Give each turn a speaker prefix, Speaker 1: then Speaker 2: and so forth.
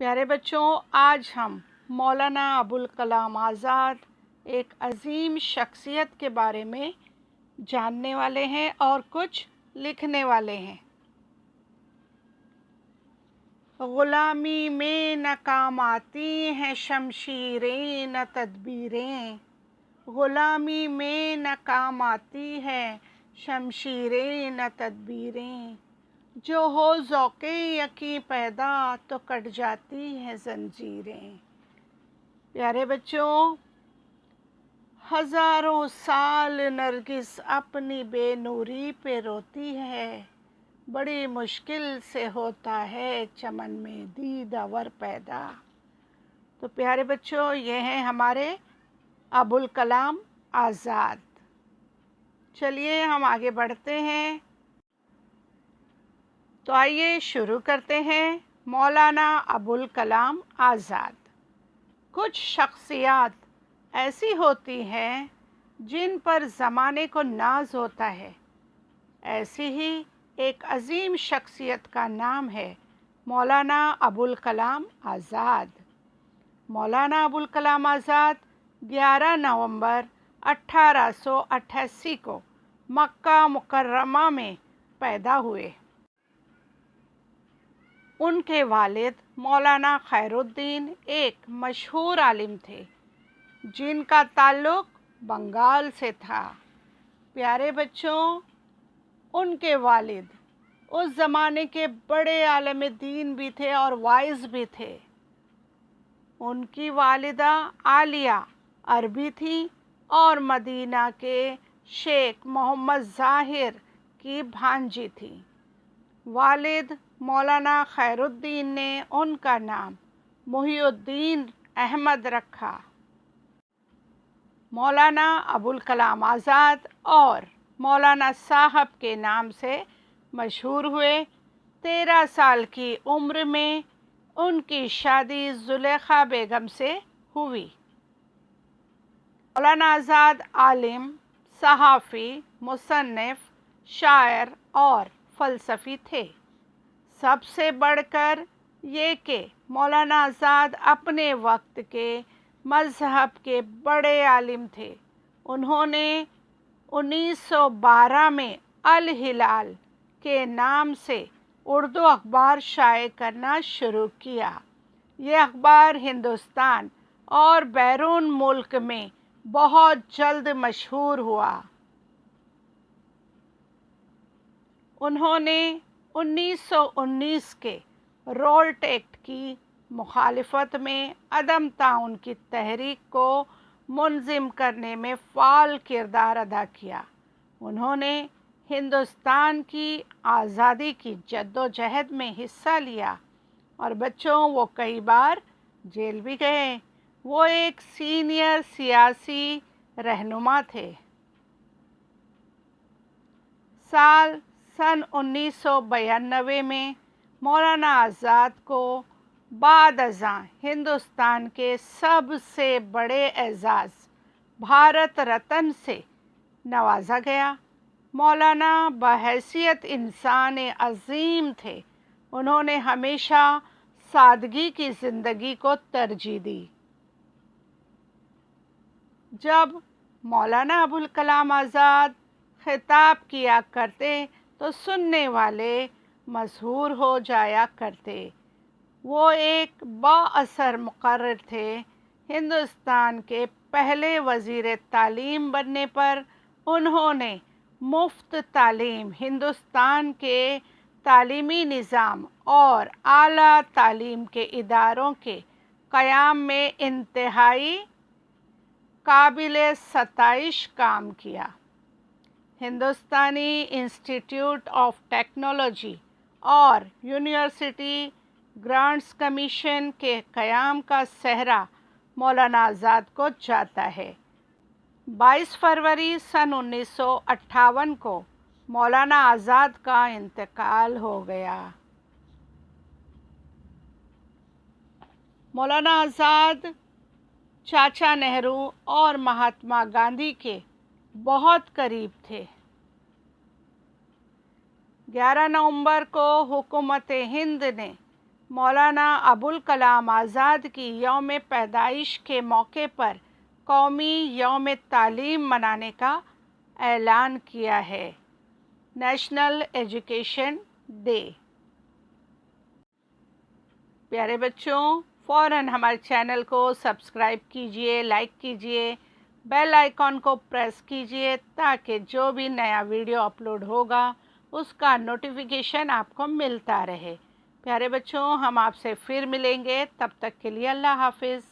Speaker 1: प्यारे बच्चों, आज हम मौलाना अबुल कलाम आज़ाद एक अजीम शख्सियत के बारे में जानने वाले हैं और कुछ लिखने वाले हैं। ग़ुलामी में न काम आती हैं शमशीरें न तदबीरें, ग़ुलामी में न काम आती हैं शमशीरें न तदबीरें, जो हो ज़ौक़े यकीन पैदा तो कट जाती हैं ज़ंजीरें। प्यारे बच्चों, हज़ारों साल नरगिस अपनी बेनूरी पे रोती है, बड़ी मुश्किल से होता है चमन में दीदावर पैदा। तो प्यारे बच्चों, ये हैं हमारे अबुल कलाम आज़ाद। चलिए हम आगे बढ़ते हैं। तो आइए शुरू करते हैं। मौलाना अबुल कलाम आज़ाद। कुछ शख्सियात ऐसी होती हैं जिन पर ज़माने को नाज होता है। ऐसी ही एक अजीम शख्सियत का नाम है मौलाना अबुल कलाम आज़ाद। मौलाना अबुल कलाम आज़ाद 11 नवंबर 1888 को मक्का मुकर्रमा में पैदा हुए। उनके वालिद मौलाना खैरुद्दीन एक मशहूर आलिम थे जिनका ताल्लुक़ बंगाल से था। प्यारे बच्चों, उनके वालिद उस ज़माने के बड़े आलिम दीन भी थे और वाइज़ भी थे। उनकी वालिदा आलिया अरबी थी और मदीना के शेख मोहम्मद ज़ाहिर की भांजी थी। वालिद मौलाना खैरुद्दीन ने उनका नाम मुहिउद्दीन अहमद रखा। मौलाना अबुल कलाम आज़ाद और मौलाना साहब के नाम से मशहूर हुए। 13 साल की उम्र में उनकी शादी ज़ुलेखा बेगम से हुई। मौलाना आज़ाद आलिम, सहाफ़ी, मुसन्निफ़, शायर और फ़लसफ़ी थे। सबसे बढ़कर ये कि मौलाना आज़ाद अपने वक्त के मज़हब के बड़े आलिम थे। उन्होंने 1912 में अल हिलाल के नाम से उर्दू अखबार शाये करना शुरू किया। ये अखबार हिंदुस्तान और बैरून मुल्क में बहुत जल्द मशहूर हुआ। उन्होंने 1919 के रोल्ट एक्ट की मुखालिफत में अदम ताउन की तहरीक को मुनज़िम करने में फ़ाल किरदार अदा किया। उन्होंने हिंदुस्तान की आज़ादी की जद्दोजहद में हिस्सा लिया और बच्चों, वो कई बार जेल भी गए। वो एक सीनियर सियासी रहनुमा थे। सन 1992 में मौलाना आज़ाद को बाद अज़ां हिंदुस्तान के सबसे बड़े एज़ाज़ भारत रत्न से नवाजा गया। मौलाना बहैसियत इंसान अज़ीम थे। उन्होंने हमेशा सादगी की ज़िंदगी को तरजीह दी। जब मौलाना अबुल कलाम आज़ाद खिताब किया करते तो सुनने वाले मशहूर हो जाया करते। वो एक बाअसर मुक़र्रिर थे। हिंदुस्तान के पहले वज़ीर तालीम बनने पर उन्होंने मुफ्त तालीम, हिंदुस्तान के तालीमी निज़ाम और आला तालीम के इदारों के क़याम में इंतहाई काबिल सताइश काम किया। हिंदुस्तानी इंस्टीट्यूट ऑफ टेक्नोलॉजी और यूनिवर्सिटी ग्रांट्स कमीशन के क़याम का सेहरा मौलाना आज़ाद को जाता है। 22 फरवरी सन 1958 को मौलाना आज़ाद का इंतकाल हो गया। मौलाना आज़ाद चाचा नेहरू और महात्मा गांधी के बहुत करीब थे। 11 नवंबर को हुकूमत हिंद ने मौलाना अबुल कलाम आज़ाद की यौम पैदाइश के मौके पर कौमी यौम तालीम मनाने का ऐलान किया है। National education day. प्यारे बच्चों, फ़ौरन हमारे चैनल को सब्सक्राइब कीजिए, लाइक कीजिए, बेल आइकॉन को प्रेस कीजिए ताकि जो भी नया वीडियो अपलोड होगा उसका नोटिफिकेशन आपको मिलता रहे। प्यारे बच्चों, हम आपसे फिर मिलेंगे, तब तक के लिए अल्लाह हाफिज़।